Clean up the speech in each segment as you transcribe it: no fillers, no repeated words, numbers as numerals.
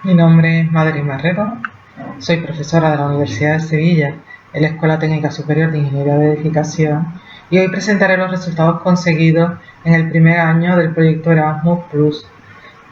Mi nombre es Madeline Marrero, soy profesora de la Universidad de Sevilla en la Escuela Técnica Superior de Ingeniería de Edificación y hoy presentaré los resultados conseguidos en el primer año del proyecto Erasmus Plus,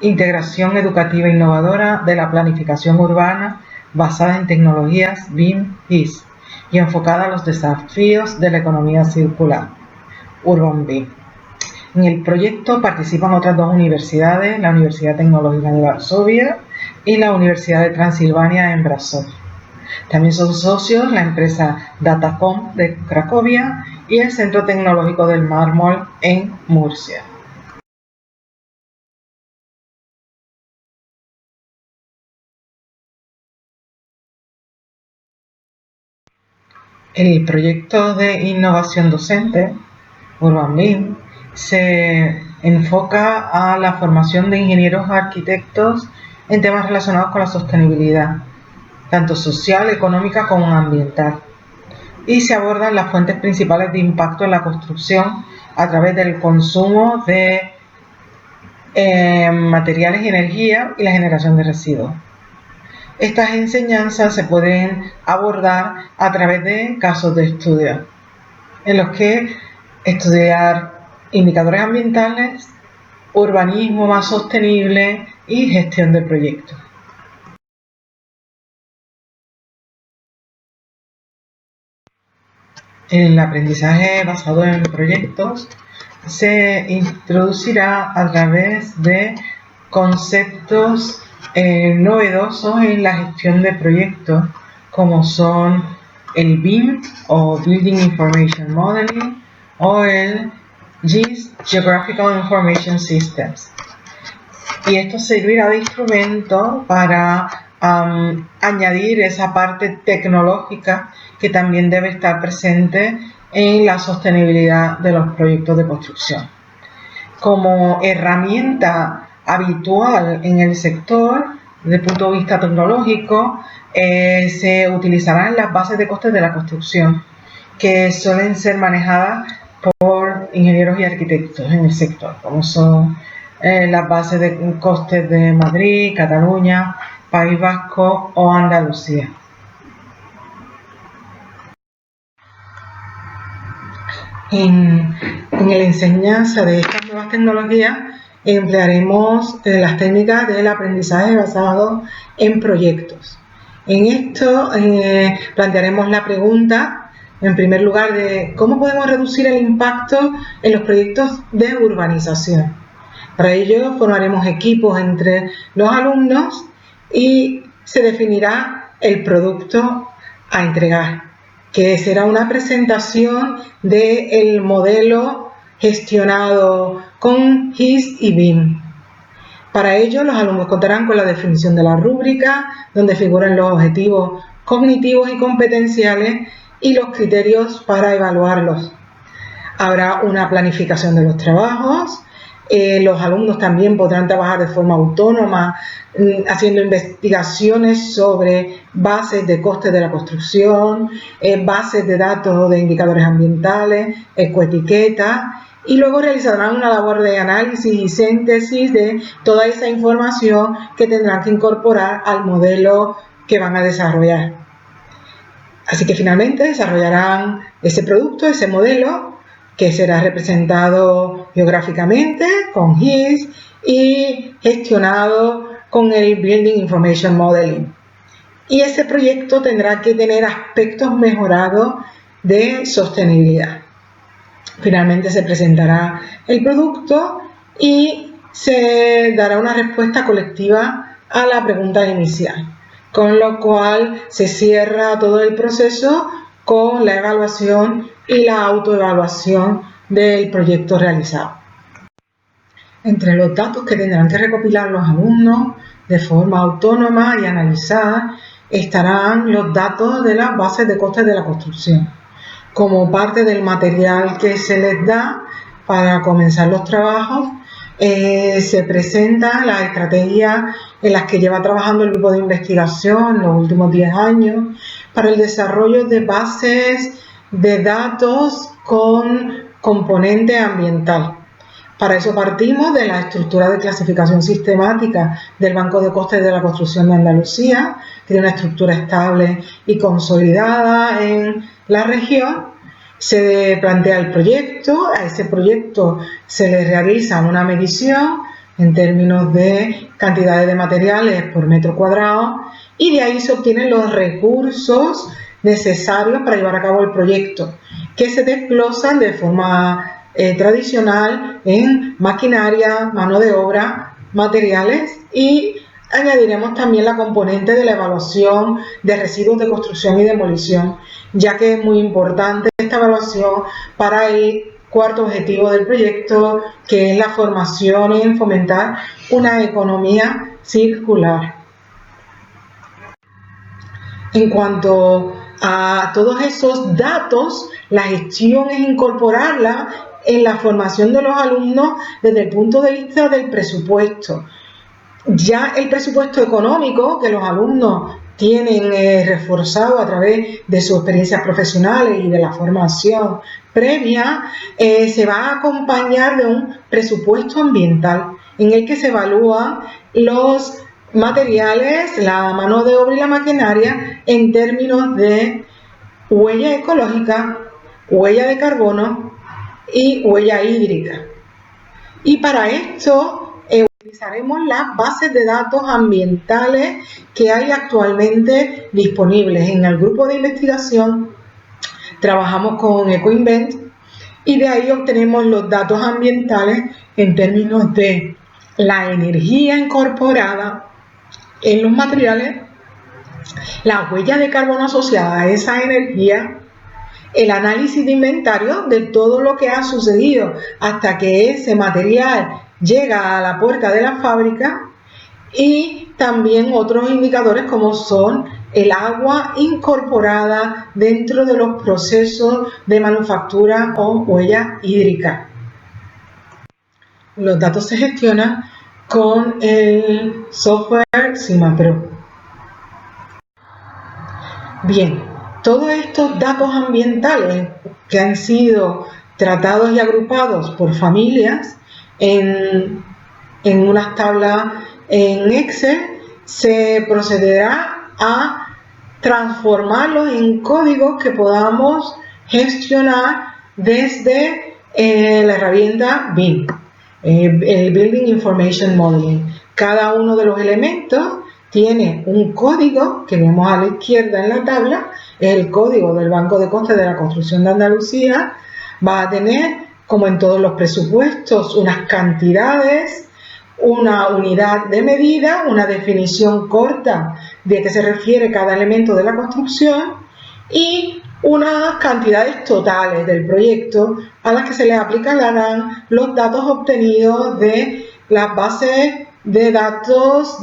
integración educativa innovadora de la planificación urbana basada en tecnologías BIM-GIS y enfocada a los desafíos de la economía circular, Urban BIM. En el proyecto participan otras dos universidades, la Universidad Tecnológica de Varsovia y la Universidad de Transilvania en Brasov. También son socios la empresa Datacom de Cracovia y el Centro Tecnológico del Mármol en Murcia. El proyecto de innovación docente, Urban BIM, se enfoca a la formación de ingenieros arquitectos en temas relacionados con la sostenibilidad, tanto social, económica como ambiental. Y se abordan las fuentes principales de impacto en la construcción a través del consumo de materiales y energía y la generación de residuos. Estas enseñanzas se pueden abordar a través de casos de estudio, en los que estudiar indicadores ambientales, urbanismo más sostenible y gestión de proyectos. El aprendizaje basado en proyectos se introducirá a través de conceptos novedosos en la gestión de proyectos, como son el BIM o Building Information Modeling o el GIS, Geographical Information Systems. Y esto servirá de instrumento para añadir esa parte tecnológica que también debe estar presente en la sostenibilidad de los proyectos de construcción. Como herramienta habitual en el sector, desde el punto de vista tecnológico, se utilizarán las bases de costes de la construcción, que suelen ser manejadas por ingenieros y arquitectos en el sector, como son las bases de costes de Madrid, Cataluña, País Vasco o Andalucía. En la enseñanza de estas nuevas tecnologías emplearemos las técnicas del aprendizaje basado en proyectos. En esto plantearemos la pregunta, en primer lugar, de cómo podemos reducir el impacto en los proyectos de urbanización. Para ello formaremos equipos entre los alumnos y se definirá el producto a entregar, que será una presentación del modelo gestionado con GIS y BIM. Para ello, los alumnos contarán con la definición de la rúbrica, donde figuran los objetivos cognitivos y competenciales y los criterios para evaluarlos. Habrá una planificación de los trabajos. Los alumnos también podrán trabajar de forma autónoma, haciendo investigaciones sobre bases de costes de la construcción, bases de datos de indicadores ambientales, ecoetiquetas, y luego realizarán una labor de análisis y síntesis de toda esa información que tendrán que incorporar al modelo que van a desarrollar. Así que finalmente desarrollarán ese producto, ese modelo, que será representado geográficamente con GIS y gestionado con el Building Information Modeling. Y ese proyecto tendrá que tener aspectos mejorados de sostenibilidad. Finalmente se presentará el producto y se dará una respuesta colectiva a la pregunta inicial, con lo cual se cierra todo el proceso con la evaluación y la autoevaluación del proyecto realizado. Entre los datos que tendrán que recopilar los alumnos de forma autónoma y analizar estarán los datos de las bases de costes de la construcción, como parte del material que se les da para comenzar los trabajos. Se presenta la estrategia en las que lleva trabajando el grupo de investigación los últimos 10 años para el desarrollo de bases de datos con componente ambiental, Para eso partimos de la estructura de clasificación sistemática del Banco de Costes de la Construcción de Andalucía, que tiene una estructura estable y consolidada en la región. Se plantea el proyecto, a ese proyecto se le realiza una medición en términos de cantidades de materiales por metro cuadrado y de ahí se obtienen los recursos necesarios para llevar a cabo el proyecto, que se desglosan de forma tradicional en maquinaria, mano de obra, materiales, y añadiremos también la componente de la evaluación de residuos de construcción y demolición, ya que es muy importante esta evaluación para el cuarto objetivo del proyecto, que es la formación en fomentar una economía circular. En cuanto a todos esos datos, la gestión es incorporarla en la formación de los alumnos desde el punto de vista del presupuesto. Ya el presupuesto económico que los alumnos tienen reforzado a través de sus experiencias profesionales y de la formación previa, se va a acompañar de un presupuesto ambiental en el que se evalúan los materiales, la mano de obra y la maquinaria en términos de huella ecológica, huella de carbono y huella hídrica. Y para esto utilizaremos las bases de datos ambientales que hay actualmente disponibles. En el grupo de investigación trabajamos con EcoInvent y de ahí obtenemos los datos ambientales en términos de la energía incorporada en los materiales, la huella de carbono asociada a esa energía, el análisis de inventario de todo lo que ha sucedido hasta que ese material llega a la puerta de la fábrica, y también otros indicadores como son el agua incorporada dentro de los procesos de manufactura o huella hídrica. Los datos se gestionan con el software CIMAPRO. Bien, todos estos datos ambientales que han sido tratados y agrupados por familias en unas tablas en Excel, se procederá a transformarlos en códigos que podamos gestionar desde la herramienta BIM, el Building Information Modeling. Cada uno de los elementos tiene un código que vemos a la izquierda en la tabla, es el código del Banco de Costes de la Construcción de Andalucía. Va a tener, como en todos los presupuestos, unas cantidades, una unidad de medida, una definición corta de qué se refiere cada elemento de la construcción y unas cantidades totales del proyecto a las que se le aplicarán los datos obtenidos de las bases de datos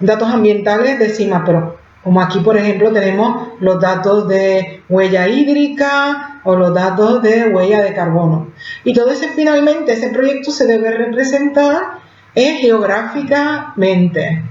datos ambientales de CIMAPRO. Como aquí, por ejemplo, tenemos los datos de huella hídrica o los datos de huella de carbono. Y todo ese, finalmente, ese proyecto se debe representar geográficamente.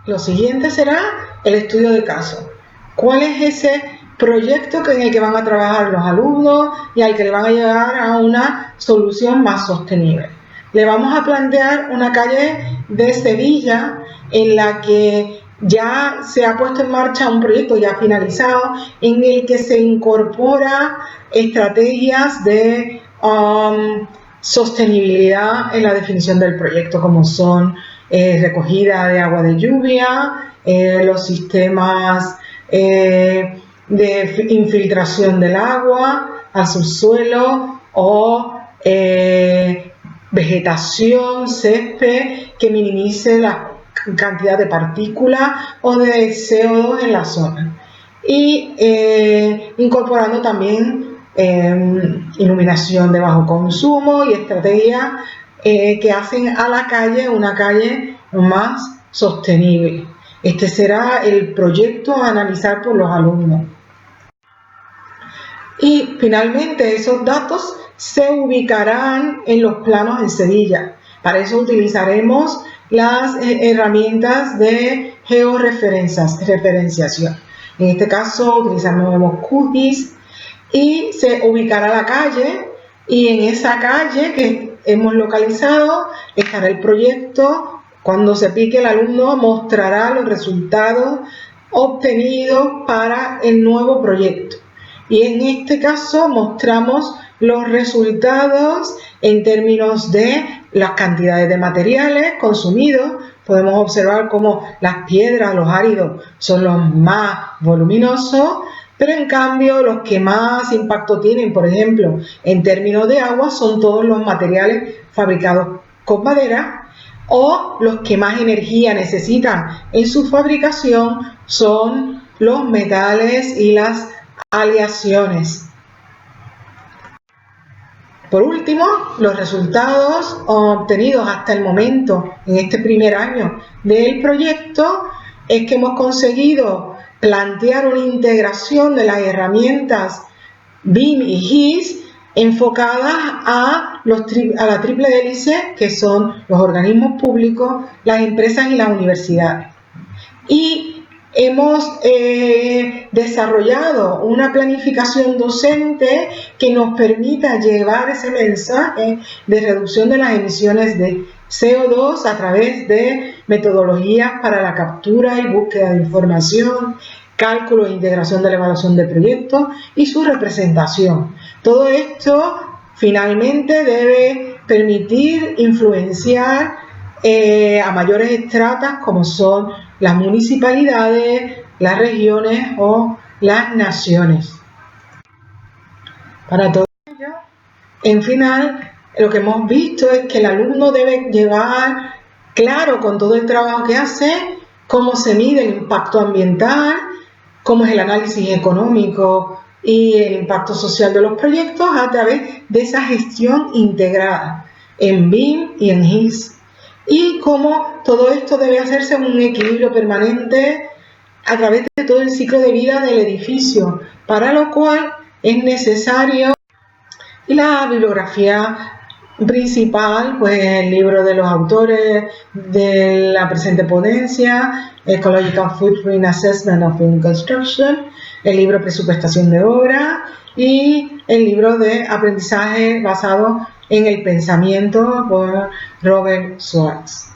Lo siguiente será el estudio de caso. ¿Cuál es ese proyecto en el que van a trabajar los alumnos y al que le van a llegar a una solución más sostenible? Le vamos a plantear una calle de Sevilla en la que ya se ha puesto en marcha un proyecto ya finalizado en el que se incorpora estrategias de sostenibilidad en la definición del proyecto, como son recogida de agua de lluvia, los sistemas de infiltración del agua al subsuelo o vegetación, césped que minimice la cantidad de partículas o de CO2 en la zona, y incorporando también iluminación de bajo consumo y estrategias que hacen a la calle una calle más sostenible. Este será el proyecto a analizar por los alumnos. Y finalmente esos datos se ubicarán en los planos en Sevilla. Para eso utilizaremos las herramientas de georreferenciación. En este caso utilizaremos QGIS y se ubicará la calle, y en esa calle que hemos localizado estará el proyecto. Cuando se pique, el alumno mostrará los resultados obtenidos para el nuevo proyecto. Y en este caso mostramos los resultados en términos de las cantidades de materiales consumidos. Podemos observar cómo las piedras, los áridos, son los más voluminosos, pero en cambio los que más impacto tienen, por ejemplo, en términos de agua, son todos los materiales fabricados con madera, o los que más energía necesitan en su fabricación son los metales y las aleaciones. Por último, los resultados obtenidos hasta el momento en este primer año del proyecto es que hemos conseguido plantear una integración de las herramientas BIM y GIS enfocadas a la triple hélice, que son los organismos públicos, las empresas y las universidades. Y hemos desarrollado una planificación docente que nos permita llevar ese mensaje de reducción de las emisiones de CO2 a través de metodologías para la captura y búsqueda de información, cálculo e integración de la evaluación de proyectos y su representación. Todo esto finalmente debe permitir influenciar a mayores estratas como son las municipalidades, las regiones o las naciones. Para todo ello, en final, lo que hemos visto es que el alumno debe llevar claro con todo el trabajo que hace cómo se mide el impacto ambiental, cómo es el análisis económico y el impacto social de los proyectos a través de esa gestión integrada en BIM y en GIS. Y cómo todo esto debe hacerse en un equilibrio permanente a través de todo el ciclo de vida del edificio, para lo cual es necesario. Y la bibliografía principal, pues el libro de los autores de la presente ponencia, Ecological Footprint Assessment of Building Construction, el libro Presupuestación de Obra y el libro de Aprendizaje basado en el pensamiento por Robert Schwartz.